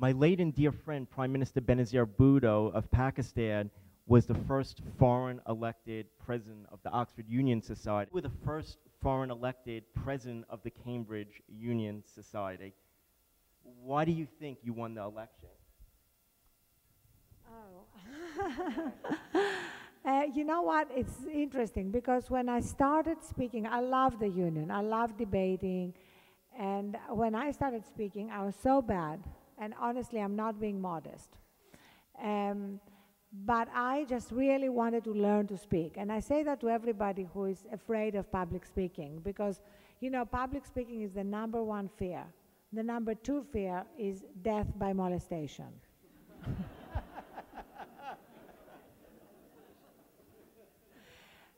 My late and dear friend, Prime Minister Benazir Bhutto of Pakistan, was the first foreign elected president of the Oxford Union Society. We were the first foreign elected president of the Cambridge Union Society. Why do you think you won the election? You know what? It's interesting because when I started speaking, I love the union. I love debating. And when I started speaking, I was so bad. And honestly, I'm not being modest. But I just really wanted to learn to speak. And I say that to everybody who is afraid of public speaking because, you know, public speaking is the #1 fear. The #2 fear is death by molestation.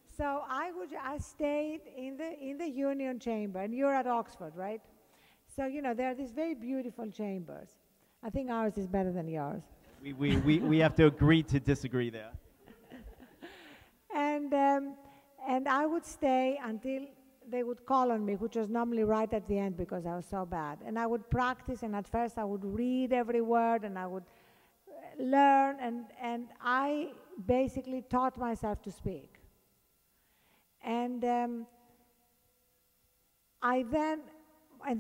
So I stayed in the Union Chamber, and you're at Oxford, right? So, you know, there are these very beautiful chambers. I think ours is better than yours. We have to agree to disagree there. And I would stay until they would call on me, which was normally right at the end because I was so bad. And I would practice, and at first I would read every word, and I would learn, and I basically taught myself to speak. And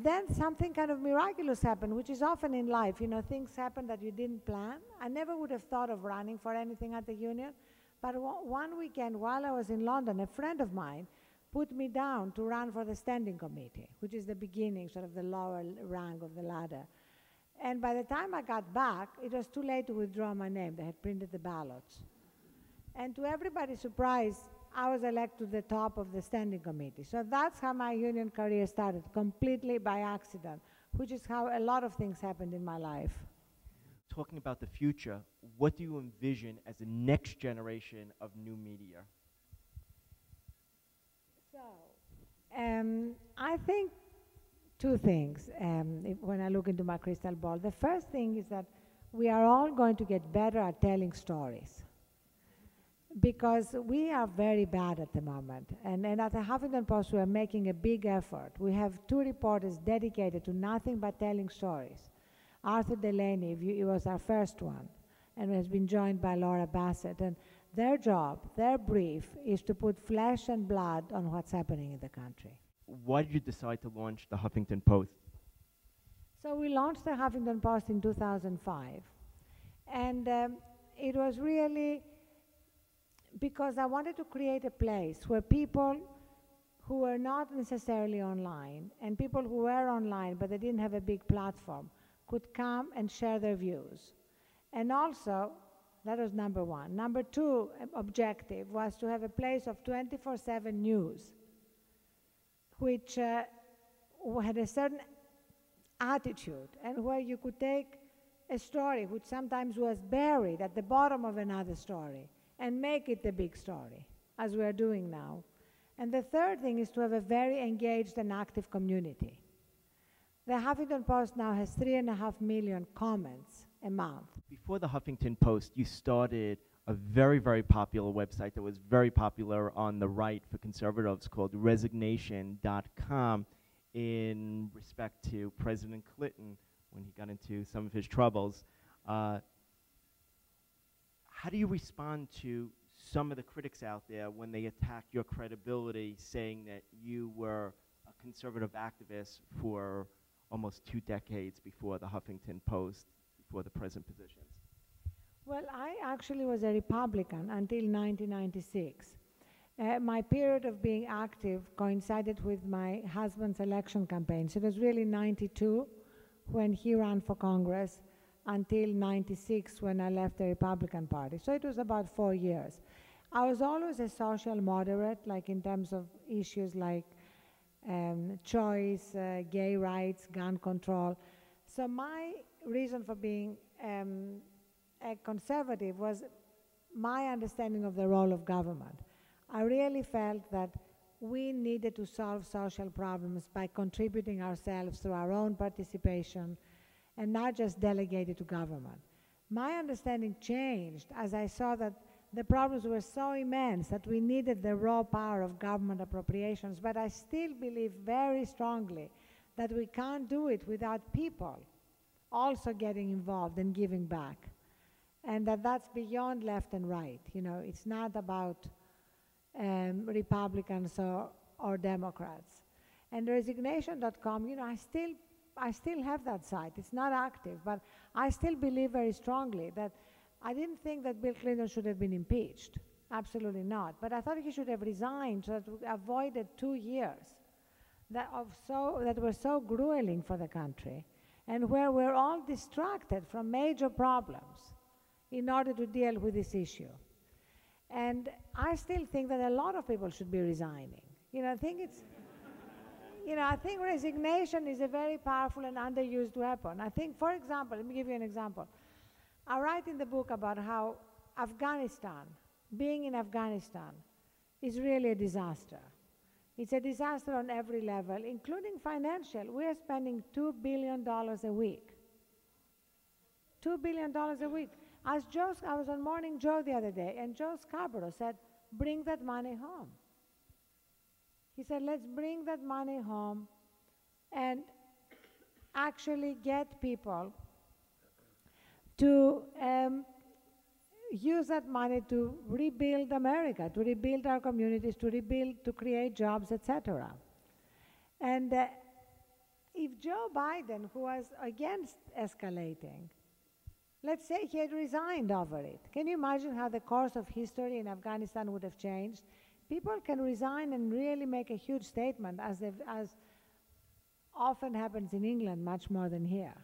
then something kind of miraculous happened, which is often in life. You know, things happen that you didn't plan. I never would have thought of running for anything at the union. But one weekend while I was in London, a friend of mine put me down to run for the standing committee, which is the beginning, sort of the lower rank of the ladder. And by the time I got back, it was too late to withdraw my name. They had printed the ballots. And to everybody's surprise, I was elected to the top of the standing committee. So that's how my union career started, completely by accident, which is how a lot of things happened in my life. Talking about the future, what do you envision as the next generation of new media? So, I think two things when I look into my crystal ball. The first thing is that we are all going to get better at telling stories, because we are very bad at the moment. And at the Huffington Post, we are making a big effort. We have 2 reporters dedicated to nothing but telling stories. Arthur Delaney, he was our first one, and has been joined by Laura Bassett. And their job, their brief, is to put flesh and blood on what's happening in the country. Why did you decide to launch the Huffington Post? So we launched the Huffington Post in 2005. And it was really because I wanted to create a place where people who were not necessarily online and people who were online but they didn't have a big platform could come and share their views. And also, that was #1. #2 objective was to have a place of 24/7 news, which had a certain attitude and where you could take a story which sometimes was buried at the bottom of another story and make it the big story, as we are doing now. And the third thing is to have a very engaged and active community. The Huffington Post now has 3.5 million comments a month. Before the Huffington Post, you started a very, very popular website that was very popular on the right for conservatives called resignation.com in respect to President Clinton when he got into some of his troubles. How do you respond to some of the critics out there when they attack your credibility, saying that you were a conservative activist for almost 2 decades before the Huffington Post, before the present positions? Well, I actually was a Republican until 1996. My period of being active coincided with my husband's election campaign. So it was really 92 when he ran for Congress until 96 when I left the Republican Party. So it was about 4 years. I was always a social moderate, like in terms of issues like choice, gay rights, gun control. So my reason for being a conservative was my understanding of the role of government. I really felt that we needed to solve social problems by contributing ourselves through our own participation and not just delegate it to government. My understanding changed as I saw that the problems were so immense that we needed the raw power of government appropriations, but I still believe very strongly that we can't do it without people. also getting involved and giving back. And that's beyond left and right. You know, it's not about Republicans or Democrats. And resignation.com, you know, I still have that site. It's not active, but I still believe very strongly that I didn't think that Bill Clinton should have been impeached. Absolutely not. But I thought he should have resigned so that we avoided 2 years that were so grueling for the country, and where we're all distracted from major problems in order to deal with this issue. And I still think that a lot of people should be resigning. You know, I think it's, you know, I think resignation is a very powerful and underused weapon. I think, for example, let me give you an example. I write in the book about how Afghanistan, being in Afghanistan, is really a disaster. It's a disaster on every level, including financial. We are spending $2 billion a week. $2 billion a week. I was on Morning Joe the other day, and Joe Scarborough said, bring that money home. He said, let's bring that money home and actually get people to use that money to rebuild America, to rebuild our communities, to create jobs, etc. And if Joe Biden, who was against escalating, let's say he had resigned over it, can you imagine how the course of history in Afghanistan would have changed? People can resign and really make a huge statement, as often happens in England, much more than here.